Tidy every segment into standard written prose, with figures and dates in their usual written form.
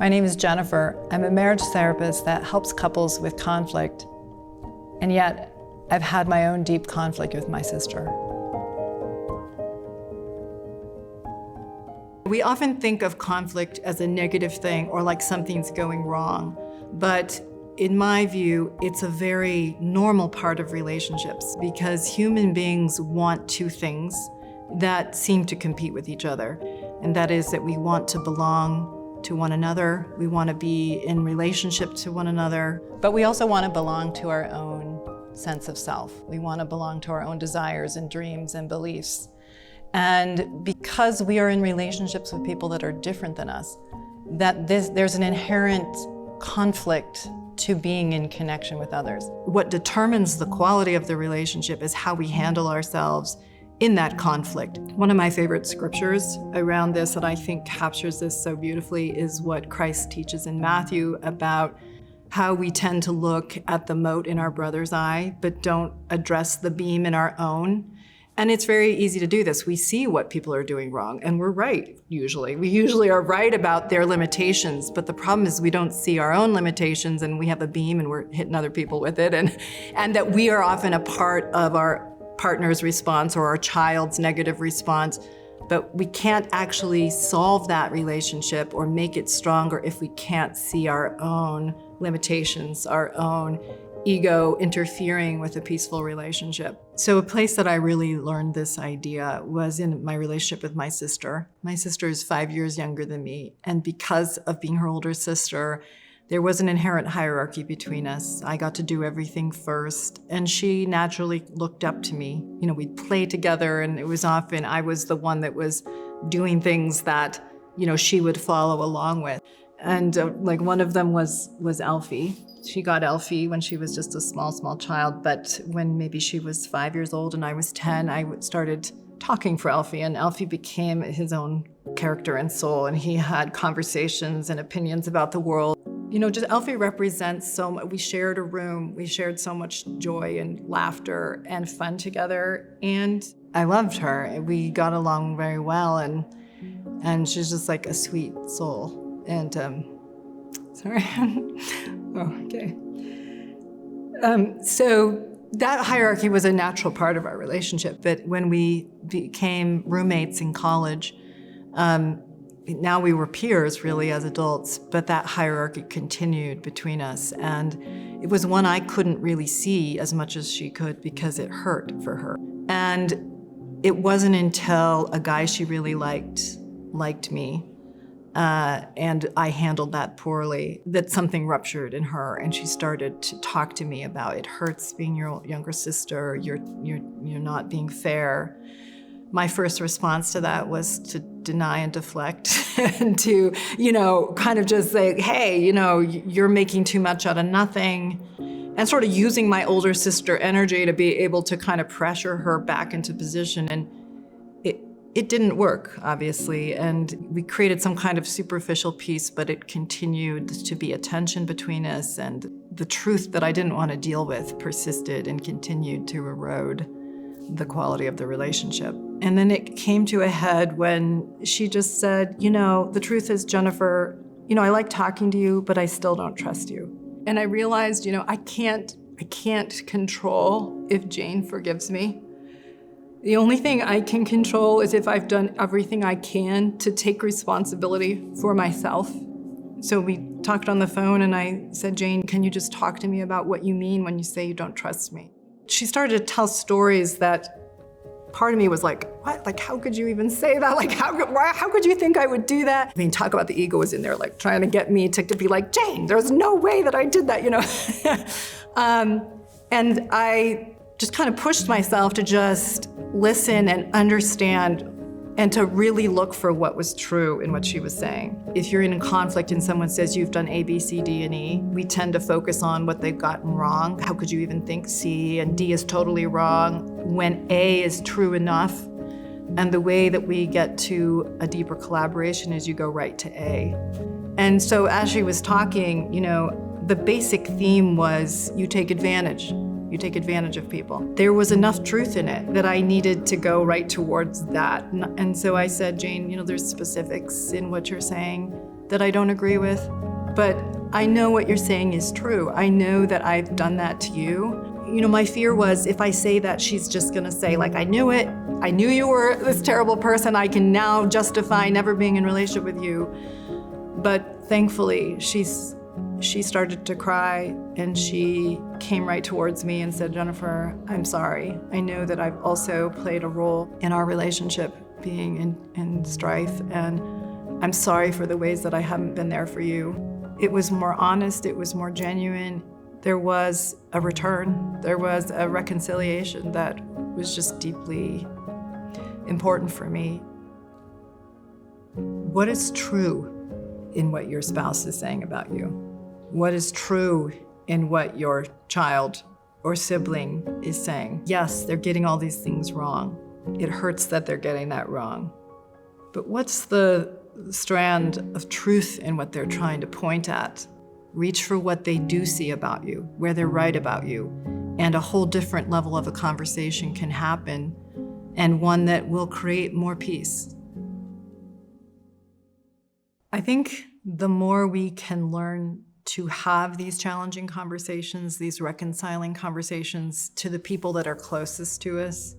My name is Jennifer. I'm a marriage therapist that helps couples with conflict, and yet I've had my own deep conflict with my sister. We often think of conflict as a negative thing or like something's going wrong, but in my view, it's a very normal part of relationships because human beings want two things that seem to compete with each other, and that is that we want to belong to one another, we want to be in relationship to one another, but we also want to belong to our own sense of self. We want to belong to our own desires and dreams and beliefs. And because we are in relationships with people that are different than us, there's an inherent conflict to being in connection with others. What determines the quality of the relationship is how we handle ourselves in that conflict. One of my favorite scriptures around this that I think captures this so beautifully is what Christ teaches in Matthew about how we tend to look at the mote in our brother's eye, but don't address the beam in our own. And it's very easy to do this. We see what people are doing wrong, and we're right, usually. We usually are right about their limitations, but the problem is we don't see our own limitations, and we have a beam and we're hitting other people with it, and that we are often a part of our partner's response or our child's negative response, but we can't actually solve that relationship or make it stronger if we can't see our own limitations, our own ego interfering with a peaceful relationship. So a place that I really learned this idea was in my relationship with my sister. My sister is 5 years younger than me, and because of being her older sister, there was an inherent hierarchy between us. I got to do everything first, and she naturally looked up to me. You know, we'd play together, and it was often I was the one that was doing things that, you know, she would follow along with. And like one of them was Elfie. She got Elfie when she was just a small child, but when maybe she was 5 years old and I was 10, I started talking for Elfie, and Elfie became his own character and soul, and he had conversations and opinions about the world. You know, just Elfie represents so much. We shared a room, we shared so much joy and laughter and fun together, and I loved her. We got along very well, and she's just like a sweet soul. And sorry. Oh, okay. So that hierarchy was a natural part of our relationship, but when we became roommates in college, now we were peers really as adults, but that hierarchy continued between us, and it was one I couldn't really see as much as she could because it hurt for her. And it wasn't until a guy she really liked me, and I handled that poorly, that something ruptured in her, and she started to talk to me about it hurts being your younger sister, you're not being fair. My first response to that was to deny and deflect and to, you know, kind of just say, hey, you know, you're making too much out of nothing, and sort of using my older sister energy to be able to kind of pressure her back into position. And it didn't work, obviously, and we created some kind of superficial peace, but it continued to be a tension between us, and the truth that I didn't want to deal with persisted and continued to erode the quality of the relationship. And then it came to a head when she just said, you know, the truth is, Jennifer, you know, I like talking to you, but I still don't trust you. And I realized, you know, I can't control if Jane forgives me. The only thing I can control is if I've done everything I can to take responsibility for myself. So we talked on the phone, and I said, Jane, can you just talk to me about what you mean when you say you don't trust me? She started to tell stories that part of me was like, what? Like, how could you even say that? Like, how could you think I would do that? I mean, talk about the ego was in there, like trying to get me to be like, Jane, there's no way that I did that, you know? And I just kind of pushed myself to just listen and understand and to really look for what was true in what she was saying. If you're in a conflict and someone says you've done A, B, C, D, and E, we tend to focus on what they've gotten wrong. How could you even think C and D is totally wrong when A is true enough? And the way that we get to a deeper collaboration is you go right to A. And so as she was talking, you know, the basic theme was you take advantage. You take advantage of people. There was enough truth in it that I needed to go right towards that. And so I said, Jane, you know, there's specifics in what you're saying. that I don't agree with, but I know what you're saying is true. I know that I've done that to you. You know, my fear was if I say that, she's just gonna say, like, I knew it. I knew you were this terrible person. I can now justify never being in a relationship with you. But thankfully, she started to cry, and she came right towards me and said, Jennifer, I'm sorry. I know that I've also played a role in our relationship being in strife, and I'm sorry for the ways that I haven't been there for you. It was more honest, it was more genuine. There was a return, there was a reconciliation that was just deeply important for me. What is true in what your spouse is saying about you? What is true in what your child or sibling is saying? Yes, they're getting all these things wrong. It hurts that they're getting that wrong. But what's the strand of truth in what they're trying to point at? Reach for what they do see about you, where they're right about you, and a whole different level of a conversation can happen, and one that will create more peace. I think the more we can learn to have these challenging conversations, these reconciling conversations to the people that are closest to us,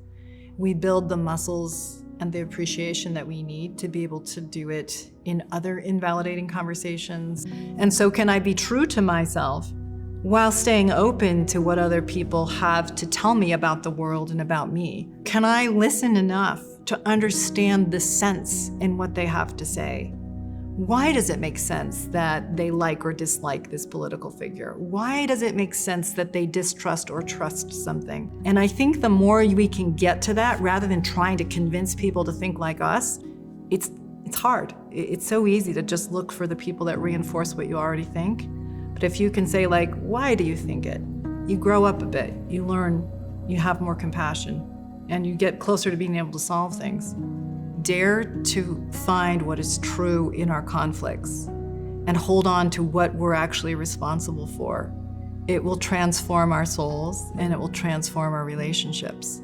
we build the muscles and the appreciation that we need to be able to do it in other invalidating conversations. And so can I be true to myself while staying open to what other people have to tell me about the world and about me? Can I listen enough to understand the sense in what they have to say? Why does it make sense that they like or dislike this political figure? Why does it make sense that they distrust or trust something? And I think the more we can get to that, rather than trying to convince people to think like us, it's hard. It's so easy to just look for the people that reinforce what you already think. But if you can say, like, why do you think it? You grow up a bit, you learn, you have more compassion, and you get closer to being able to solve things. Dare to find what is true in our conflicts and hold on to what we're actually responsible for. It will transform our souls and it will transform our relationships.